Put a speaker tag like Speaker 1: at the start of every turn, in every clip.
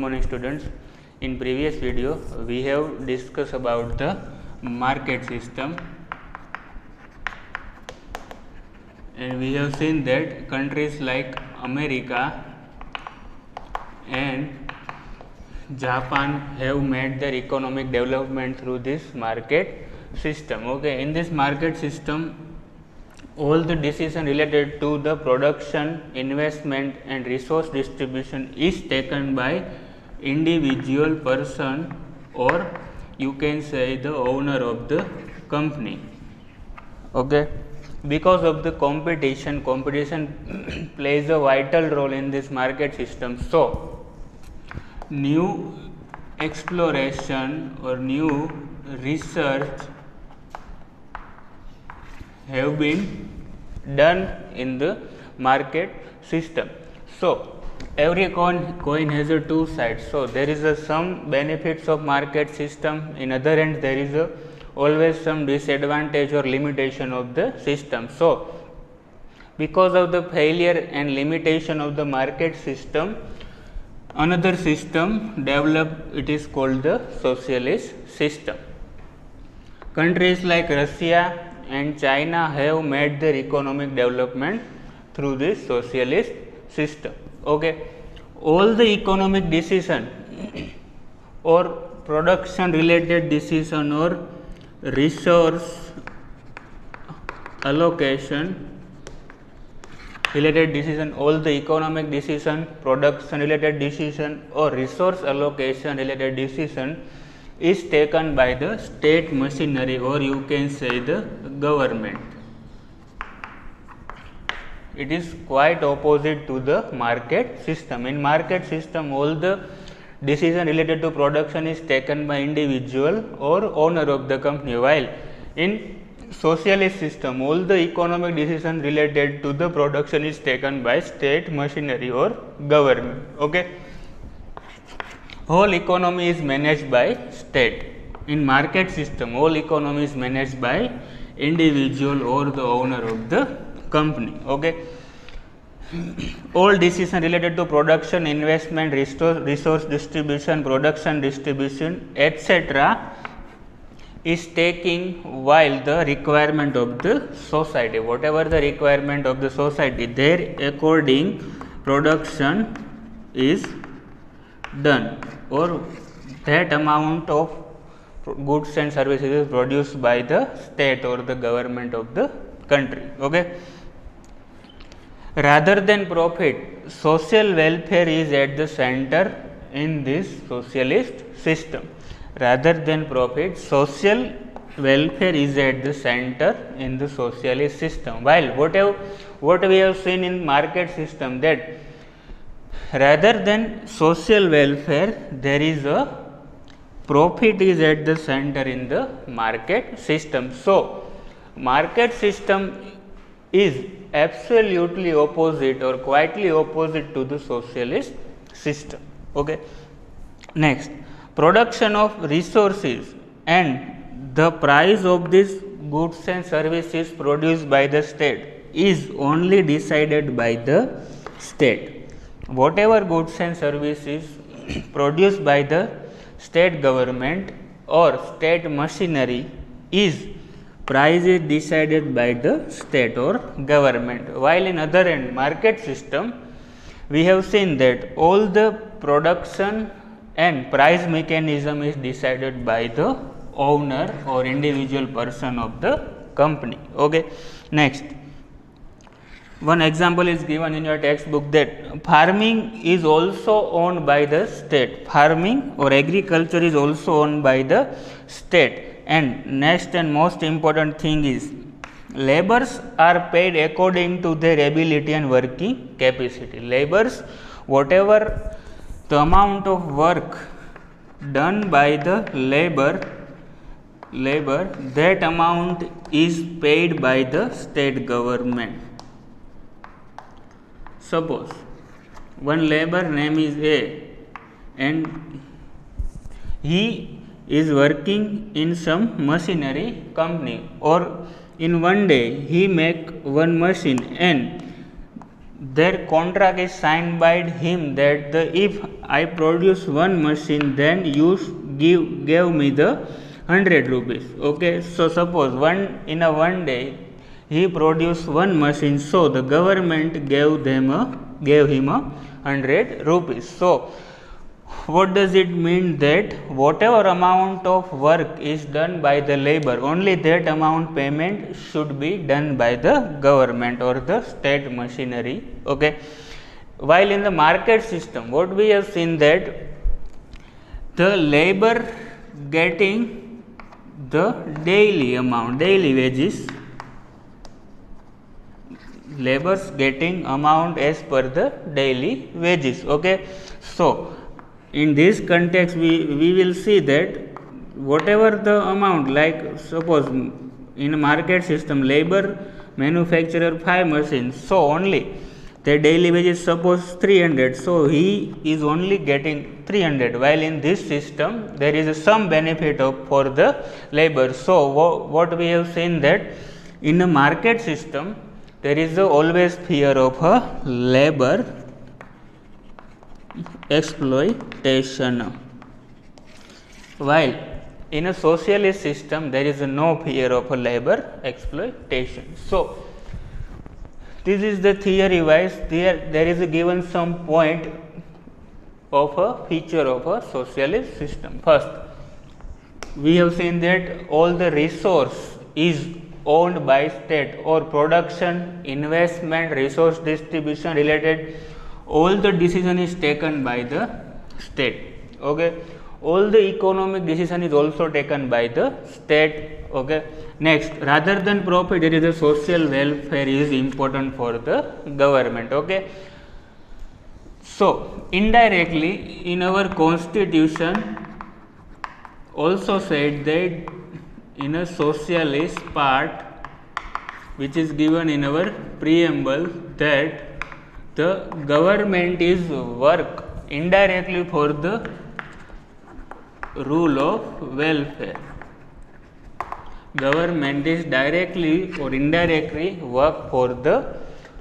Speaker 1: morning students. In previous video we have discussed about the market system, and we have seen that countries like America and Japan have made their economic development through this market system. Okay, in this market system, all the decision related to the production, investment and resource distribution is taken by individual person, or you can say the owner of the company. Okay, because of the competition plays a vital role in this market system. So new exploration or new research have been done in the market system. So every coin has a two sides. So there is some benefits of market system. In other end, there is always some disadvantage or limitation of the system. So because of the failure and limitation of the market system, another system developed. It is called the socialist system. Countries like Russia and China have made their economic development through this socialist system. Okay, all the economic decision or production related decision or resource allocation related decision, all the economic decision, production related decision or resource allocation related decision is taken by the state machinery, or you can say the government. It is quite opposite to the market system. In market system, all the decision related to production is taken by individual or owner of the company, while in socialist system, all the economic decision related to the production is taken by state machinery or government. Okay, whole economy is managed by state. In market system, whole economy is managed by individual or the owner of the company. Okay, all decision related to production, investment, resource distribution, production distribution, etc. is taking while the requirement of the society, whatever the requirement of the society, there according production is done, or that amount of goods and services is produced by the state or the government of the country. Okay, rather than profit, social welfare is at the center in this socialist system. Rather than profit, social welfare is at the center in the socialist system. While what we have seen in market system, that rather than social welfare, there is a profit is at the center in the market system. So market system is absolutely opposite or quietly opposite to the socialist system. Okay, next, production of resources and the price of these goods and services produced by the state is only decided by the state. Whatever goods and services produced by the state government or state machinery, is price is decided by the state or government. While in other end, market system, we have seen that all the production and price mechanism is decided by the owner or individual person of the company. Okay, next, one example is given in your textbook, that farming is also owned by the state. Farming or agriculture is also owned by the state. And next and most important thing is, laborers are paid according to their ability and working capacity. Laborers, whatever the amount of work done by the labor, that amount is paid by the state government. Suppose one labor name is A, and he is working in some machinery company, or in one day he make one machine, and their contract is signed by him that if I produce one machine, then you gave me the 100 rupees. Okay, so suppose in a one day he produced one machine, so the government gave him a 100 rupees. So what does it mean? That whatever amount of work is done by the labor, only that amount payment should be done by the government or the state machinery. Okay. While in the market system, what we have seen that the labor getting the daily amount, daily wages, labor's getting amount as per the daily wages. Okay. So in this context, we will see that whatever the amount, like suppose in a market system, labor manufacturer 5 machines, so only the daily wages suppose 300, so he is only getting 300, while in this system there is some benefit for the labor. So what we have seen that in a market system there is always fear of a labor exploitation, while in a socialist system there is no fear of a labor exploitation. So this is the theory wise, there is a given some point of a feature of a socialist system. First, we have seen that all the resource is owned by state, or production, investment, resource distribution related, all the decision is taken by the state. Okay. All the economic decision is also taken by the state. Okay. Next, rather than profit, there is a social welfare is important for the government. Okay. So indirectly in our constitution also said that in a socialist part, which is given in our preamble, that the government is work indirectly for the rule of welfare. Government is directly or indirectly work for the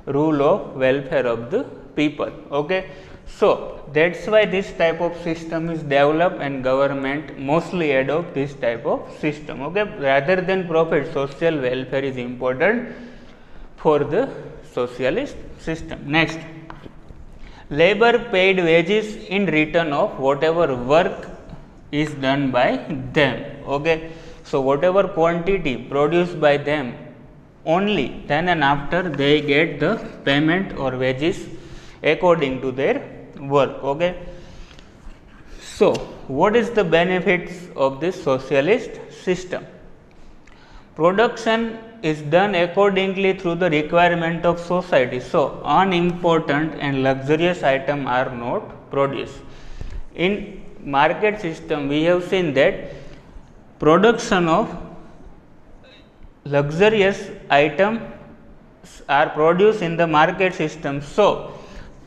Speaker 1: rule of welfare of the people. Okay. So that's why this type of system is developed and government mostly adopt this type of system. Okay. Rather than profit, social welfare is important for the socialist system. Next, labor paid wages in return of whatever work is done by them. Okay. So whatever quantity produced by them, only then and after they get the payment or wages according to their work. Okay. So what is the benefits of this socialist system? Production is done accordingly through the requirement of society. So unimportant and luxurious items are not produced. In market system, we have seen that production of luxurious items are produced in the market system. So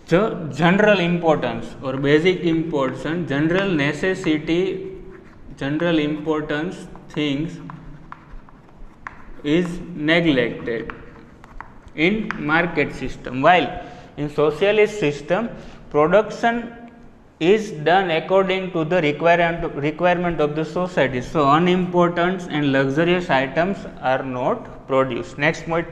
Speaker 1: the general importance or basic importance, general necessity, general importance things is neglected in market system, while in socialist system production is done according to the requirement of the society. So unimportant and luxurious items are not produced. Next point,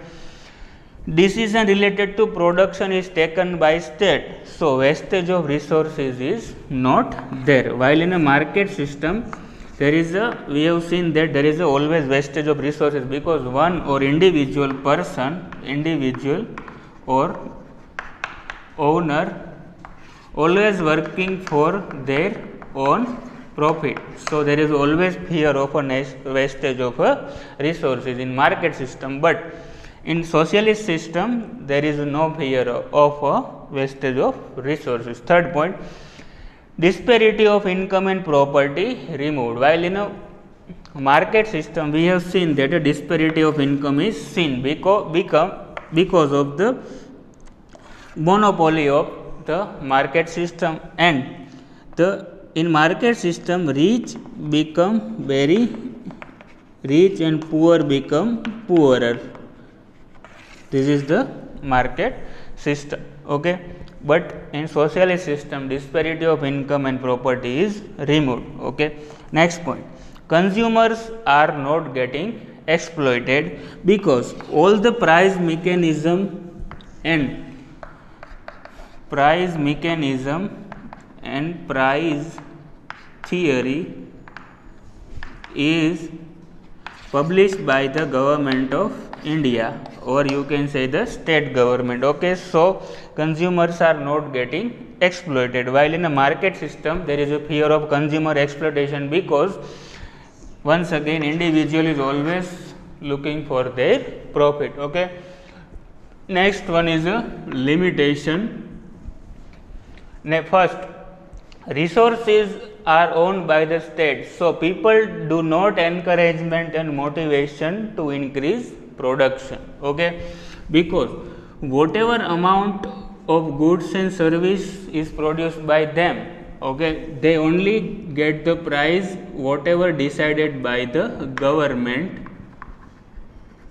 Speaker 1: decision related to production is taken by state. So wastage of resources is not there, while in a market system there is we have seen that there is always wastage of resources, because one or individual or owner always working for their own profit. So there is always fear of a wastage of resources in market system, but in socialist system there is no fear of a wastage of resources. Third point, disparity of income and property removed. While in a market system we have seen that a disparity of income is seen because of the monopoly of the market system, and in market system rich become very rich and poor become poorer. This is the market system. Okay, but in socialist system disparity of income and property is removed. Okay, next point, consumers are not getting exploited because all the price mechanism and price theory is published by the government of India, or you can say the state government. Okay, so consumers are not getting exploited, while in a market system there is a fear of consumer exploitation, because once again individual is always looking for their profit. Okay, next one is a limitation. First, resources are owned by the state, so people do not encouragement and motivation to increase production. Okay, because whatever amount of goods and service is produced by them, okay, they only get the price whatever decided by the government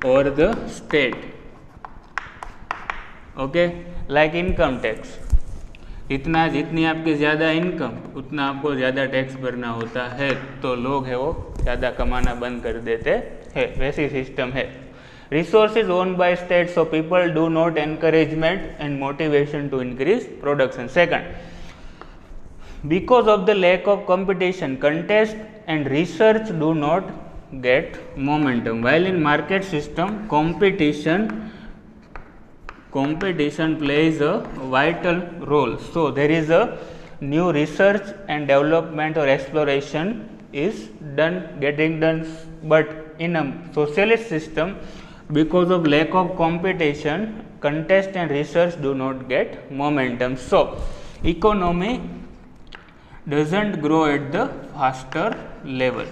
Speaker 1: or the state. Okay, like income tax, जितनी आपकी ज़्यादा income उतना आपको ज़्यादा tax भरना होता है, तो लोग है वो ज़्यादा कमाना बंद कर देते हैं, वैसी सिस्टम है. Resources owned by state, so people do not encouragement and motivation to increase production. Second, because of the lack of competition, contest and research do not get momentum, while in market system competition plays a vital role. So there is a new research and development or exploration is getting done, but in a socialist system, because of lack of competition, contest and research do not get momentum. So economy doesn't grow at the faster level.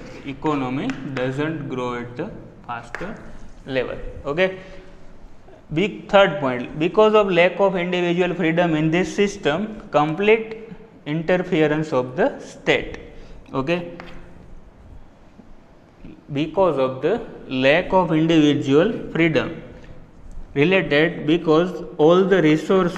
Speaker 1: Okay. Big third point, because of lack of individual freedom in this system, complete interference of the state. Okay, because of the lack of individual freedom related, because all the resource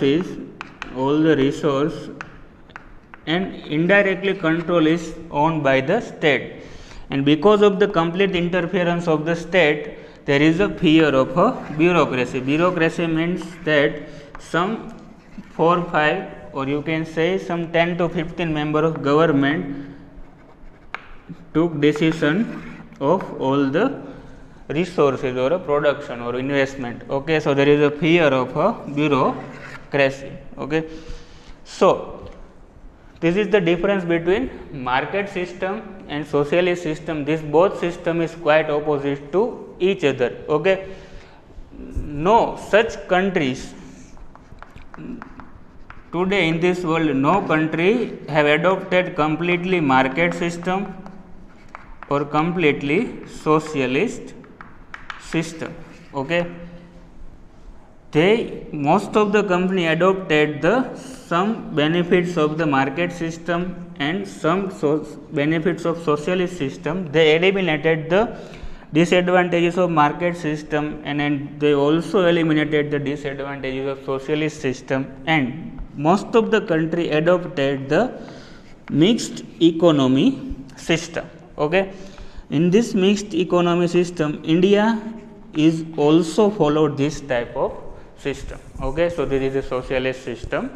Speaker 1: and indirectly control is owned by the state, and because of the complete interference of the state, there is a fear of a bureaucracy. Bureaucracy means that some 4, 5 or you can say some 10 to 15 member of government took decision of all the resources or a production or investment. Okay, so there is a fear of a bureaucracy. Okay, so this is the difference between market system and socialist system. This both system is quite opposite to each other. Okay, no such countries today in this world, no country have adopted completely market system or completely socialist system. Okay, most of the company adopted some benefits of the market system and some benefits of socialist system. They eliminated the disadvantages of market system, and they also eliminated the disadvantages of socialist system, and most of the country adopted the mixed economy system. Okay, in this mixed economy system, India is also followed this type of system. Okay, so this is a socialist system.